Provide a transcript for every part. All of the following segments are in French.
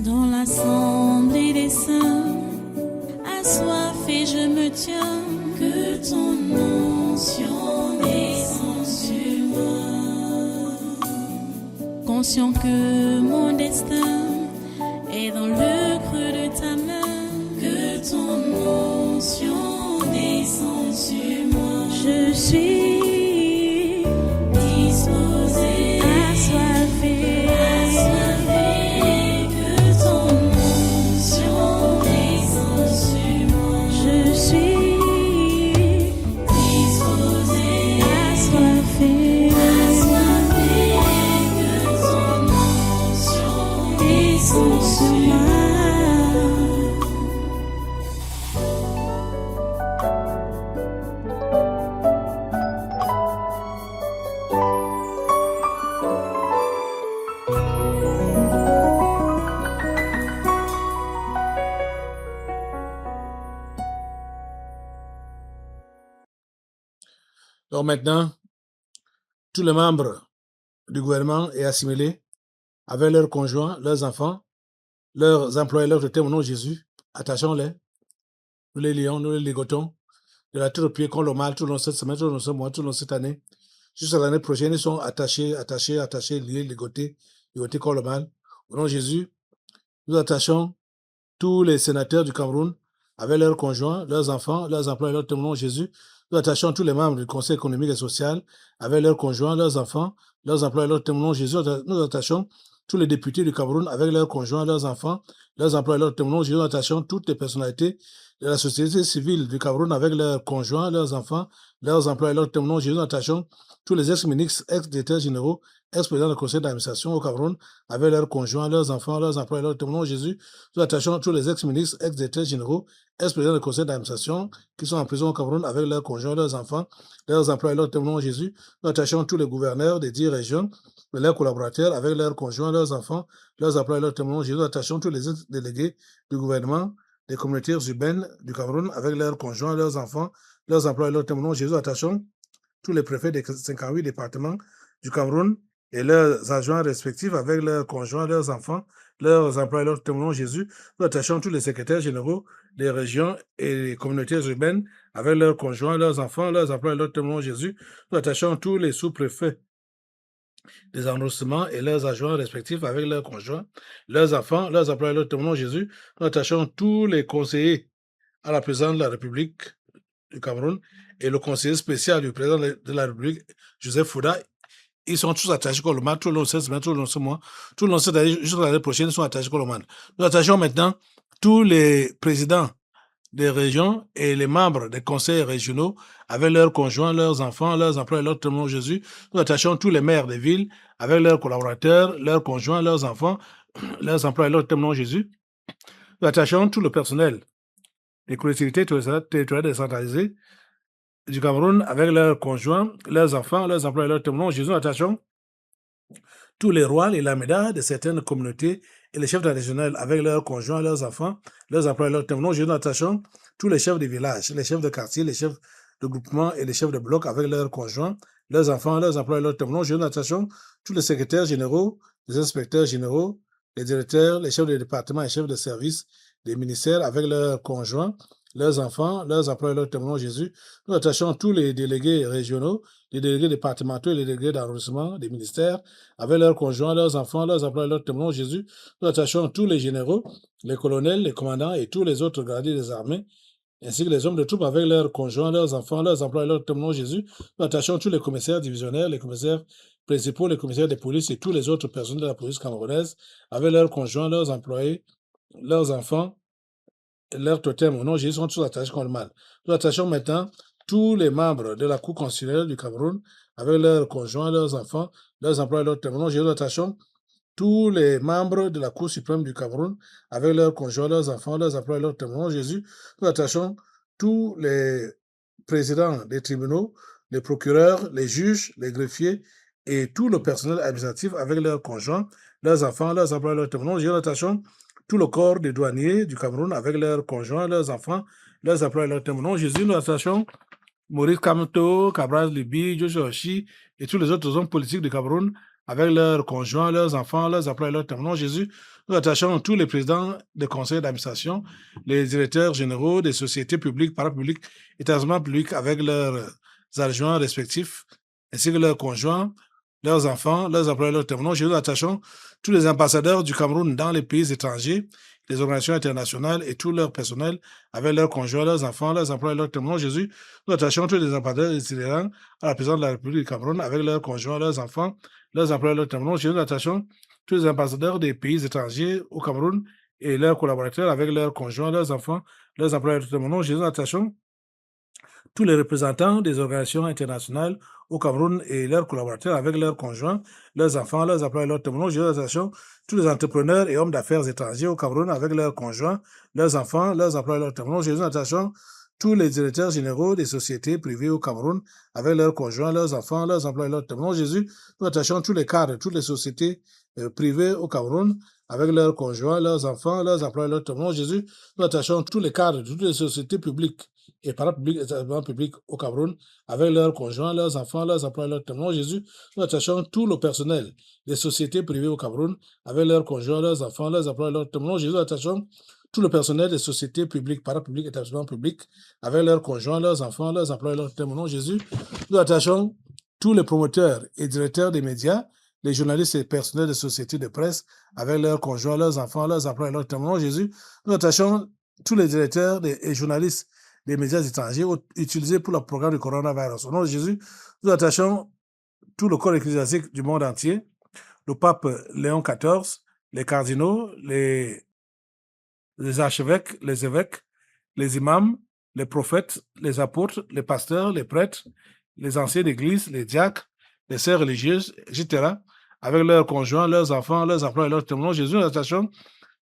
Dans l'assemblée des saints, assoiffé je me tiens, que ton onction descende sur moi. Conscient que mon destin est dans le creux de ta main, que ton onction descende sur moi. Je suis disposé, assoiffé, que ton onction descende sur moi. Je suis disposé, assoiffé, que ton onction descende sur moi. Donc maintenant, tous les membres du gouvernement et assimilés, avec leurs conjoints, leurs enfants, leurs employés, leurs traités au nom de Jésus, attachons-les, nous les lions, nous les ligotons, de la tête aux pieds contre le mal, tout le long de cette semaine, tout le long de ce mois, tout le long de cette année. Jusqu'à l'année prochaine, ils sont attachés, liés, ligotés contre le mal. Au nom de Jésus, nous attachons tous les sénateurs du Cameroun avec leurs conjoints, leurs enfants, leurs employés, leurs témoins au nom de Jésus. Nous attachons tous les membres du Conseil économique et social avec leurs conjoints, leurs enfants, leurs employés, leurs témoins au nom de Jésus. Nous attachons tous les députés du Cameroun avec leurs conjoints, leurs enfants, leurs employés, leurs témoins au nom de Jésus. Nous attachons toutes les personnalités de la société civile du Cameroun avec leurs conjoints, leurs enfants, leurs employés, leurs témoins au nom de Jésus. Nous attachons tous les ex-ministres, ex-directeurs généraux, ex-présidents du conseil d'administration au Cameroun avec leurs conjoints, leurs enfants, leurs employés, leurs témoins au nom de Jésus. Nous attachons tous les ex-ministres, ex-directeurs généraux, ex-présidents du conseil d'administration qui sont en prison au Cameroun avec leurs conjoints, leurs enfants, leurs employés, leurs témoins au nom de Jésus. Nous attachons tous les gouverneurs des 10 régions et leurs collaborateurs avec leurs conjoints, leurs enfants, leurs employés, leurs témoins au nom de Jésus. Nous attachons tous les délégués du gouvernement des communautés urbaines du Cameroun avec leurs conjoints, leurs enfants, leurs employés, leurs témoins au nom de Jésus. Nous attachons tous les préfets des 58 départements du Cameroun et leurs adjoints respectifs avec leurs conjoints, leurs enfants, leurs employés, leurs témoins de Jésus. Nous attachons tous les secrétaires généraux des régions et des communautés urbaines avec leurs conjoints, leurs enfants, leurs employés, leurs témoins de Jésus. Nous attachons tous les sous-préfets des arrondissements et leurs adjoints respectifs avec leurs conjoints, leurs enfants, leurs employés, leurs témoins de Jésus. Nous attachons tous les conseillers à la présidence de la République du Cameroun et le conseiller spécial du président de la République, Joseph Fouda. Ils sont tous attachés au Colomane tout le long de cette semaine, tout le long de ce mois, tout le long de cette année, jusqu'à l'année prochaine, ils sont attachés au Colomane. Nous attachons maintenant tous les présidents des régions et les membres des conseils régionaux avec leurs conjoints, leurs enfants, leurs employés, leurs témoins de Jésus. Nous attachons tous les maires des villes avec leurs collaborateurs, leurs conjoints, leurs enfants, leurs employés, leurs témoins de Jésus. Nous attachons tout le personnel des collectivités territoriales décentralisées du Cameroun avec leurs conjoints, leurs enfants, leurs employés, leurs témoins. Jésus, nous attachons tous les rois et lamédas de certaines communautés et les chefs traditionnels avec leurs conjoints, leurs enfants, leurs employés, leurs témoins. Jésus, nous attachons tous les chefs de village, les chefs de quartier, les chefs de groupement et les chefs de bloc avec leurs conjoints, leurs enfants, leurs employés, leurs témoins. Jésus, nous attachons tous les secrétaires généraux, les inspecteurs généraux, les directeurs, les chefs de département et chefs de service des ministères avec leurs conjoints, leurs enfants, leurs employés, leurs témoins, Jésus. Nous attachons tous les délégués régionaux, les délégués départementaux et les délégués d'arrondissement des ministères, avec leurs conjoints, leurs enfants, leurs employés, leurs témoins, Jésus. Nous attachons tous les généraux, les colonels, les commandants et tous les autres gradés des armées, ainsi que les hommes de troupes avec leurs conjoints, leurs enfants, leurs employés, leurs témoins, Jésus. Nous attachons tous les commissaires divisionnaires, les commissaires principaux, les commissaires de police et tous les autres personnes de la police camerounaise, avec leurs conjoints, leurs employés, leurs enfants, leurs totems au nom de Jésus sont tous attachés contre le mal. Nous attachons maintenant tous les membres de la Cour constitutionnelle du Cameroun avec leurs conjoints, leurs enfants, leurs employés, leurs témoins. Nous attachons tous les membres de la Cour suprême du Cameroun avec leurs conjoints, leurs enfants, leurs employés, leurs témoins. Jésus, nous attachons tous les présidents des tribunaux, les procureurs, les juges, les greffiers et tout le personnel administratif avec leurs conjoints, leurs enfants, leurs employés, leurs témoins. Nous attachons tout le corps des douaniers du Cameroun avec leurs conjoints, leurs enfants, leurs employés, leurs témoins. Jésus, nous attachons Maurice Kamto, Cabral Libi, Joshua Oshi et tous les autres hommes politiques du Cameroun avec leurs conjoints, leurs enfants, leurs employés, leurs témoins. Jésus, nous attachons tous les présidents des conseils d'administration, les directeurs généraux des sociétés publiques, parapubliques, établissements publics avec leurs adjoints respectifs, ainsi que leurs conjoints, leurs enfants, leurs employés, leurs témoins. Jésus, nous attachons tous les ambassadeurs du Cameroun dans les pays étrangers, les organisations internationales et tout leur personnel avec leurs conjoints, leurs enfants, leurs employés, leurs témoins. Jésus, nous attachons tous les ambassadeurs itinérants à la présidence de la République du Cameroun avec leurs conjoints, leurs enfants, leurs employés, leurs témoins. Jésus, nous attachons tous les ambassadeurs des pays étrangers au Cameroun et leurs collaborateurs avec leurs conjoints, leurs enfants, leurs employés, leurs témoins. Jésus, nous attachons tous les représentants des organisations internationales au Cameroun et leurs collaborateurs avec leurs conjoints, leurs enfants, leurs employés, leurs témoins. Jésus, nous attachons tous les entrepreneurs et hommes d'affaires étrangers au Cameroun avec leurs conjoints, leurs enfants, leurs employés, leurs témoins. Jésus, nous attachons tous les directeurs généraux des sociétés privées au Cameroun avec leurs conjoints, leurs enfants, leurs employés, leurs témoins. Jésus, nous attachons tous les cadres de toutes les sociétés privées au Cameroun avec leurs conjoints, leurs enfants, leurs employés, leurs témoins. Jésus, nous attachons tous les cadres de toutes les sociétés publiques et parapubliques, établissements publics au Cameroun avec leurs conjoints, leurs enfants, leurs employés, leurs témoins. Jésus, nous attachons tout le personnel des sociétés privées au Cameroun avec leurs conjoints, leurs enfants, leurs employés, leurs témoins. Jésus, nous attachons tout le personnel des sociétés publiques, parapubliques, établissements publics, avec leurs conjoints, leurs enfants, leurs employés, leurs témoins. Jésus, nous attachons tous les promoteurs et directeurs des médias, les journalistes et personnels des sociétés de presse, avec leurs conjoints, leurs enfants, leurs employés, leurs témoins. Jésus, nous attachons tous les directeurs et journalistes des médias étrangers utilisés pour le programme du coronavirus. Au nom de Jésus, nous attachons tout le corps ecclésiastique du monde entier, le pape Léon XIV, les cardinaux, les archevêques, les évêques, les imams, les prophètes, les apôtres, les pasteurs, les prêtres, les anciens d'église, les diacres, les sœurs religieuses, etc., avec leurs conjoints, leurs enfants, leurs employés, leurs témoins. Jésus, nous attachons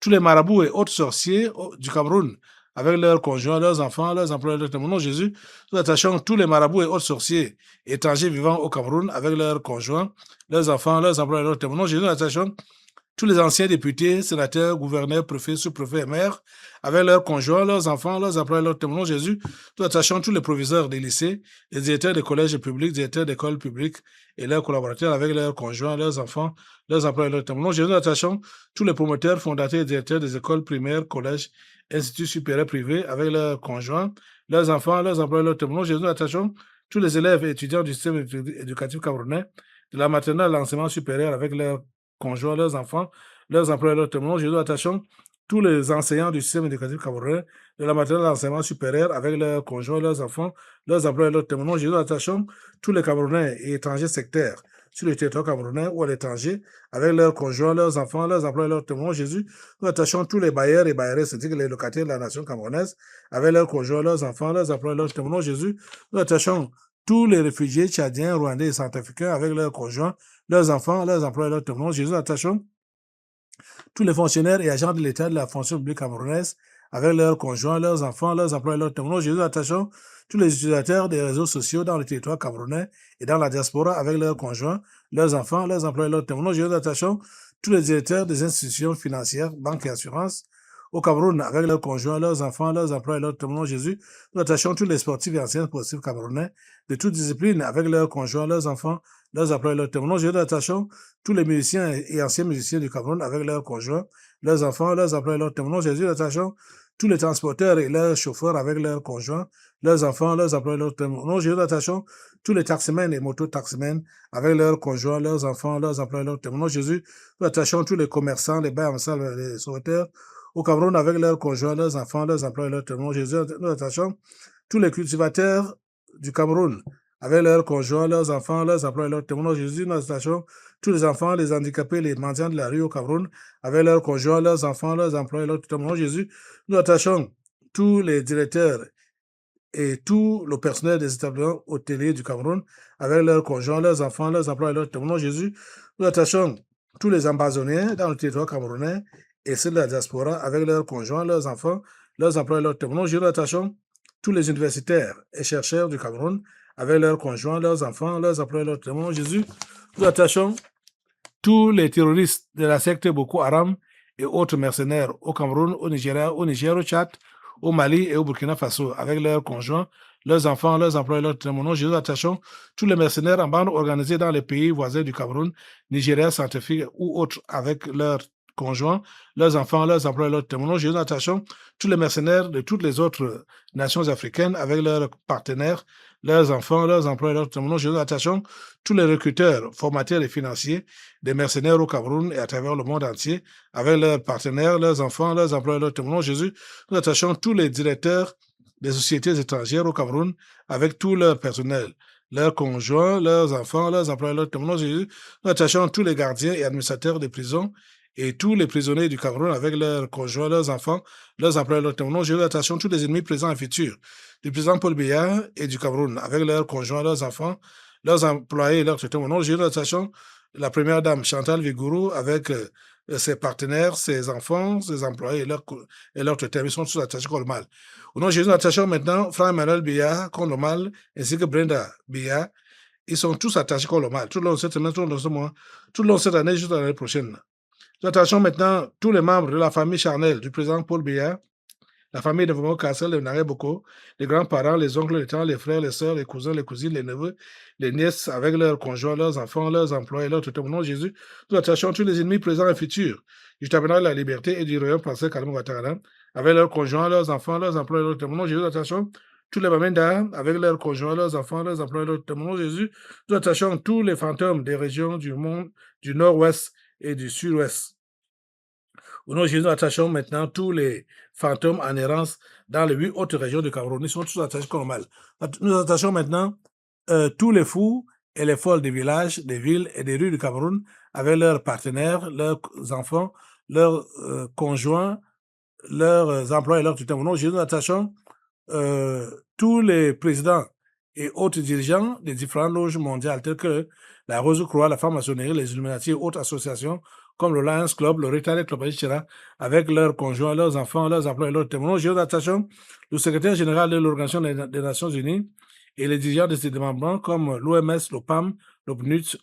tous les marabouts et autres sorciers du Cameroun, avec leurs conjoints, leurs enfants, leurs employés, leurs témoins. Jésus, nous attachons tous les marabouts et autres sorciers étrangers vivant au Cameroun, avec leurs conjoints, leurs enfants, leurs employés, leurs témoins. Jésus, nous attachons tous les anciens députés, sénateurs, gouverneurs, préfets, sous-préfets et maires, avec leurs conjoints, leurs enfants, leurs employés, leurs témoins. Jésus, nous attachons tous les proviseurs des lycées, les directeurs des collèges publics, directeurs d'écoles publiques et leurs collaborateurs avec leurs conjoints, leurs enfants, leurs employés, leurs témoins. Jésus, nous attachons tous les promoteurs, fondateurs et directeurs des écoles primaires, collèges, instituts supérieurs privés avec leurs conjoints, leurs enfants, leurs employés, leurs témoins. Jésus, nous attachons tous les élèves et étudiants du système éducatif camerounais, de la maternelle à l'enseignement supérieur avec leurs conjoints, leurs enfants, leurs employés, leurs témoins. Jésus, nous attachons tous les enseignants du système éducatif camerounais, de la maternelle à l'enseignement supérieur avec leurs conjoints, leurs enfants, leurs employés, leurs témoins. Jésus, nous attachons tous les Camerounais et étrangers sectaires sur le territoire camerounais ou à l'étranger, avec leurs conjoints, leurs enfants, leurs employés, leurs témoins. Jésus, nous attachons tous les bailleurs et bailleresses, c'est-à-dire les locataires de la nation camerounaise, avec leurs conjoints, leurs enfants, leurs employés, leurs témoins. Jésus, nous attachons tous les réfugiés tchadiens, rwandais et centrafricains, avec leurs conjoints, leurs enfants, leurs employés, leurs témoins. Jésus, nous attachons tous les fonctionnaires et agents de l'État de la fonction publique camerounaise, avec leurs conjoints, leurs enfants, leurs employés, leurs témoins. Jésus, nous attachons tous les utilisateurs des réseaux sociaux dans le territoire camerounais et dans la diaspora avec leurs conjoints, leurs enfants, leurs employés, leurs témoins. Jésus, nous attachons tous les directeurs des institutions financières, banques et assurances au Cameroun avec leurs conjoints, leurs enfants, leurs employés, leurs témoins. Jésus, nous attachons tous les sportifs et anciens sportifs camerounais de toutes disciplines avec leurs conjoints, leurs enfants, leurs employés, leurs témoins. Jésus, nous attachons tous les musiciens et anciens musiciens du Cameroun avec leurs conjoints, leurs enfants, leurs employés, leurs témoins. Jésus, nous attachons tous les transporteurs et leurs chauffeurs avec leurs conjoints, leurs enfants, leurs employés, leurs témoins. Jésus, nous attachons tous les taximens et mototaximens avec leurs conjoints, leurs enfants, leurs employés, leurs témoins. Jésus, nous attachons tous les commerçants, les bailleurs, les sauveteurs au Cameroun avec leurs conjoints, leurs enfants, leurs employés, leurs témoins. Jésus, nous attachons tous les cultivateurs du Cameroun avec leurs conjoints, leurs enfants, leurs employés, leurs témoins. Jésus, nous attachons tous les enfants, les handicapés, les mendiants de la rue au Cameroun avec leurs conjoints, leurs enfants, leurs employés, leurs témoins. Jésus, nous attachons tous les directeurs et tout le personnel des établissements hôteliers du Cameroun avec leurs conjoints, leurs enfants, leurs employés, leurs témoins. Jésus, nous attachons tous les ambazoniens dans le territoire camerounais et ceux de la diaspora avec leurs conjoints, leurs enfants, leurs employés, leurs témoins. Jésus, nous attachons tous les universitaires et chercheurs du Cameroun avec leurs conjoints, leurs enfants, leurs employés, leurs témoins. Jésus, nous attachons tous les terroristes de la secte Boko Haram et autres mercenaires au Cameroun, au Nigeria, au Niger, au Tchad, au Mali et au Burkina Faso avec leurs conjoints, leurs enfants, leurs employés, leurs témoins. Au nom de Jésus, nous attachons tous les mercenaires en bande organisés dans les pays voisins du Cameroun, Nigeria, Centrafrique ou autres, avec leurs conjoints, leurs enfants, leurs employés, leurs témoins. Au nom de Jésus, nous attachons tous les mercenaires de toutes les autres nations africaines avec leurs partenaires, leurs enfants, leurs employés, leurs témoins. Au nom de Jésus, nous attachons tous les recruteurs, formateurs et financiers des mercenaires au Cameroun et à travers le monde entier, avec leurs partenaires, leurs enfants, leurs employés, leurs témoins. Au nom de Jésus, nous attachons tous les directeurs des sociétés étrangères au Cameroun avec tout leur personnel, leurs conjoints, leurs enfants, leurs employés, leurs témoins. Au nom de Jésus, nous attachons tous les gardiens et administrateurs des prisons et tous les prisonniers du Cameroun avec leurs conjoints, leurs enfants, leurs employés, leurs témoins. Au nom de Jésus, nous attachons tous les ennemis présents et futurs du président Paul Biya et du Cameroun avec leurs conjoints, leurs enfants, leurs employés et leurs témoins. Au nom de Jésus, nous attachons la première dame Chantal Vigourou avec ses partenaires, ses enfants, ses employés et leurs tutelles. Ils sont tous attachés contre le mal. Au nom de Jésus, nous attachons maintenant Franck Emmanuel Biya contre le mal, ainsi que Brenda Biya. Ils sont tous attachés contre le mal. Tout le long de cette semaine, tout le long de ce mois, tout le long de cette année, jusqu'à l'année prochaine. Nous attachons maintenant tous les membres de la famille charnelle du président Paul Biya, la famille de Vomo Kassel, les Naré Boko, les grands-parents, les oncles, les tantes, les frères, les sœurs, les cousins, les cousines, les neveux, les nièces, avec leurs conjoints, leurs enfants, leurs employés, leurs tuteurs. Au nom de Jésus, nous attachons tous les ennemis présents et futurs du tabernacle de la liberté et du royaume français Kalama Ouattara, avec leurs conjoints, leurs enfants, leurs employés, leurs tuteurs. Au nom de Jésus, nous attachons tous les Bamenda, avec leurs conjoints, leurs enfants, leurs employés, leurs tuteurs. Au nom de Jésus, nous attachons tous les fantômes des régions du monde, du nord-ouest et du sud-ouest. Au nom de Jésus, nous attachons maintenant tous les fantômes en errance dans les 8 autres régions du Cameroun. Ils sont tous attachés comme mal. Nous attachons maintenant tous les fous et les folles des villages, des villes et des rues du Cameroun avec leurs partenaires, leurs enfants, leurs conjoints, leurs employés et leurs tuteurs. Au nom de Jésus, nous attachons tous les présidents et autres dirigeants des différentes loges mondiales telles que la Rose-Croix, la franc-maçonnerie, les Illuminati et autres associations comme le Lions Club, le Rotary Club, etc., avec leurs conjoints, leurs enfants, leurs employés, leurs témoins. Nous attachons le secrétaire général de l'Organisation des Nations Unies et les dirigeants de ses démembrements comme l'OMS, l'OPAM, l'OPNUT,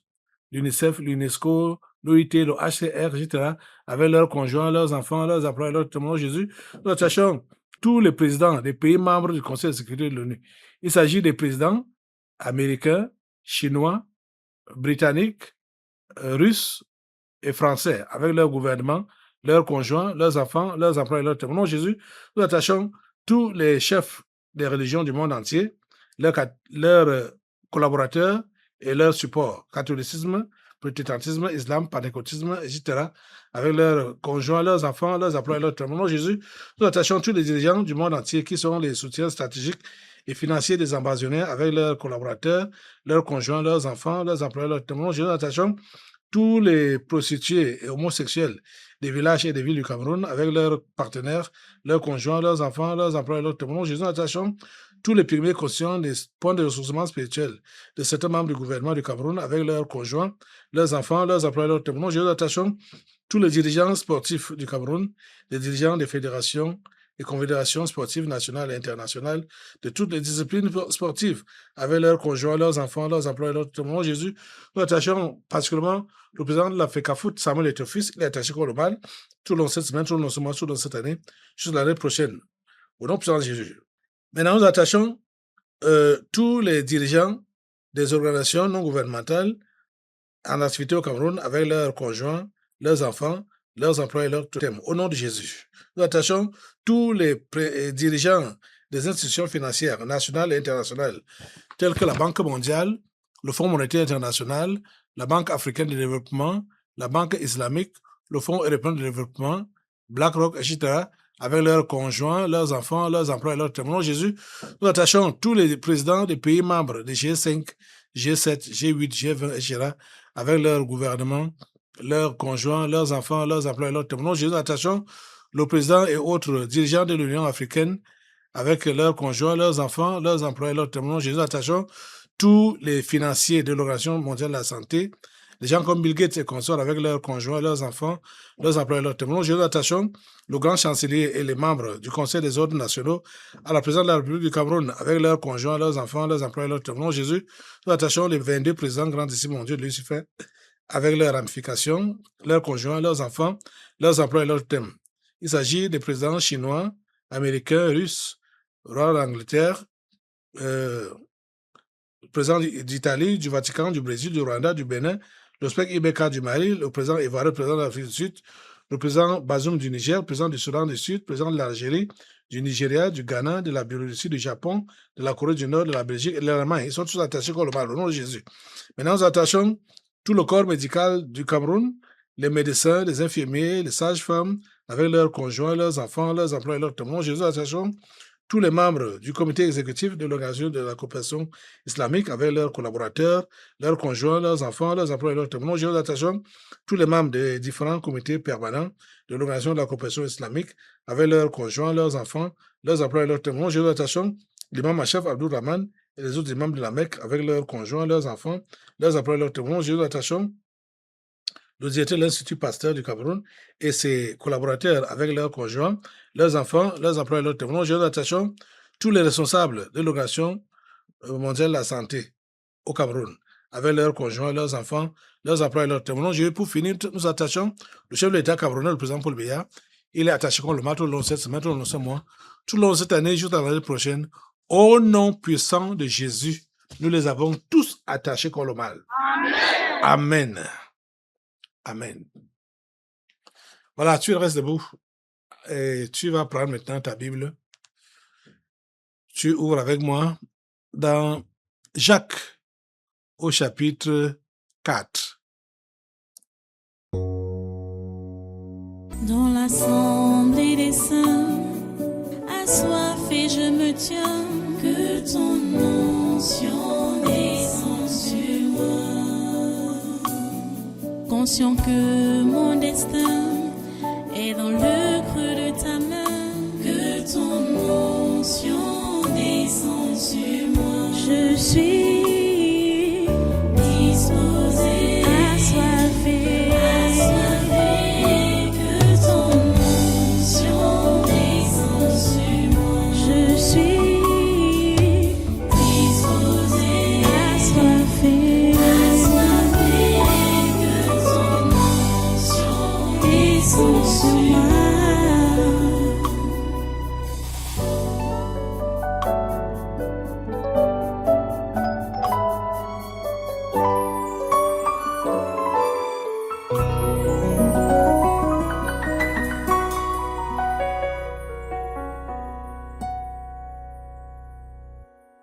l'UNICEF, l'UNESCO, l'OIT, le HCR, etc., avec leurs conjoints, leurs enfants, leurs employés, leurs témoins. Jésus, nous attachons tous les présidents des pays membres du Conseil de sécurité de l'ONU. Il s'agit des présidents américains, chinois, britanniques, russes et français, avec leur gouvernement, leurs conjoints, leurs enfants, leurs employés, leurs témoins. Au nom de Jésus, nous attachons tous les chefs des religions du monde entier, leurs collaborateurs et leurs supports, catholicisme, protestantisme, islam, pentecôtisme, etc., avec leurs conjoints, leurs enfants, leurs employés, leurs témoins. Au nom de Jésus, nous attachons tous les dirigeants du monde entier qui sont les soutiens stratégiques et financiers des ambassadeurs avec leurs collaborateurs, leurs conjoints, leurs enfants, leurs employés, leurs témoins. Au nom de Jésus, nous attachons tous les prostituées et homosexuels des villages et des villes du Cameroun avec leurs partenaires, leurs conjoints, leurs enfants, leurs employés, leurs témoins. Jésus, nous attachons tous les pygmées conscients des points de ressourcement spirituel de certains membres du gouvernement du Cameroun avec leurs conjoints, leurs enfants, leurs employés, leurs témoins. Jésus, nous attachons tous les dirigeants sportifs du Cameroun, les dirigeants des fédérations et confédérations sportives nationales et internationales de toutes les disciplines sportives avec leurs conjoints, leurs enfants, leurs employés, leurs témoins. Jésus, nous attachons particulièrement le président de la FECAFOOT, Samuel Eto'o-Fils, il est attaché contre le mal tout au long de cette semaine, tout au long de ce mois, tout au long de cette année, jusqu'à l'année prochaine. Au nom puissant de Jésus. Maintenant, nous attachons tous les dirigeants des organisations non gouvernementales en activité au Cameroun avec leurs conjoints, leurs enfants, leurs employés, leurs thèmes. Au nom de Jésus. Nous attachons tous les dirigeants des institutions financières nationales et internationales, telles que la Banque mondiale, le Fonds monétaire international, la Banque africaine de développement, la Banque islamique, le Fonds européen de développement, BlackRock, etc., avec leurs conjoints, leurs enfants, leurs employés, leurs témoins. Jésus, nous attachons tous les présidents des pays membres des G5, G7, G8, G20, etc., avec leur gouvernement, leurs conjoints, leurs enfants, leurs employés, leurs témoins. Jésus, nous attachons le président et autres dirigeants de l'Union africaine avec leurs conjoints, leurs enfants, leurs employés, leurs témoins. Jésus, nous attachons tous les financiers de l'Organisation mondiale de la santé, les gens comme Bill Gates et consorts avec leurs conjoints, leurs enfants, leurs employés, leurs témoins. Jésus, nous attachons le grand chancelier et les membres du Conseil des ordres nationaux à la présidence de la République du Cameroun avec leurs conjoints, leurs enfants, leurs employés, leurs témoins. Jésus, nous attachons les 22 présidents grands disciples mondiaux de Lucifer avec leurs ramifications, leurs conjoints, leurs enfants, leurs employés, leurs thèmes. Il s'agit des présidents chinois, américains, russes, roi d'Angleterre, le président d'Italie, du Vatican, du Brésil, du Rwanda, du Bénin, le spec Ibeka du Mali, le président Ivoirien, le président de l'Afrique du Sud, le président Bazoum du Niger, le président du Soudan du Sud, le président de l'Algérie, du Nigeria, du Ghana, de la Biélorussie, du Japon, de la Corée du Nord, de la Belgique et de l'Allemagne. Ils sont tous attachés comme le mal, au nom de Jésus. Maintenant, nous attachons tout le corps médical du Cameroun, les médecins, les infirmiers, les sages-femmes, avec leurs conjoints, leurs enfants, leurs employés, leurs témoins. Jésus, attachons tous les membres du comité exécutif de l'organisation de la coopération islamique avec leurs collaborateurs, leurs conjoints, leurs enfants, leurs employés, leurs témoins. Nous attachons tous les membres des différents comités permanents de l'organisation de la coopération islamique avec leurs conjoints, leurs enfants, leurs employés, leurs témoins. Nous attachons l'imam Achaf Abdul Rahman et les autres imams de la Mecque avec leurs conjoints, leurs enfants, leurs employés, leurs témoins. Nous attachons le directeur de l'Institut Pasteur du Cameroun et ses collaborateurs avec leurs conjoints, leurs enfants, leurs employés, leurs témoins. Nous attachons tous les responsables de l'Organisation mondiale de la santé au Cameroun avec leurs conjoints, leurs enfants, leurs employés, leurs témoins. Pour finir, nous attachons le chef de l'État camerounais, le président Paul Biya. Il est attaché comme le mat tout le long de cette semaine, tout le long de ce mois, tout le long de cette année, jusqu'à l'année prochaine. Au nom puissant de Jésus, nous les avons tous attachés comme le mal. Amen. Amen. Amen. Voilà, tu restes debout et tu vas prendre maintenant ta Bible. Tu ouvres avec moi dans Jacques au chapitre 4. Dans l'assemblée des saints, assoiffé je me tiens, que ton onction descende sur moi. Conscient que mon destin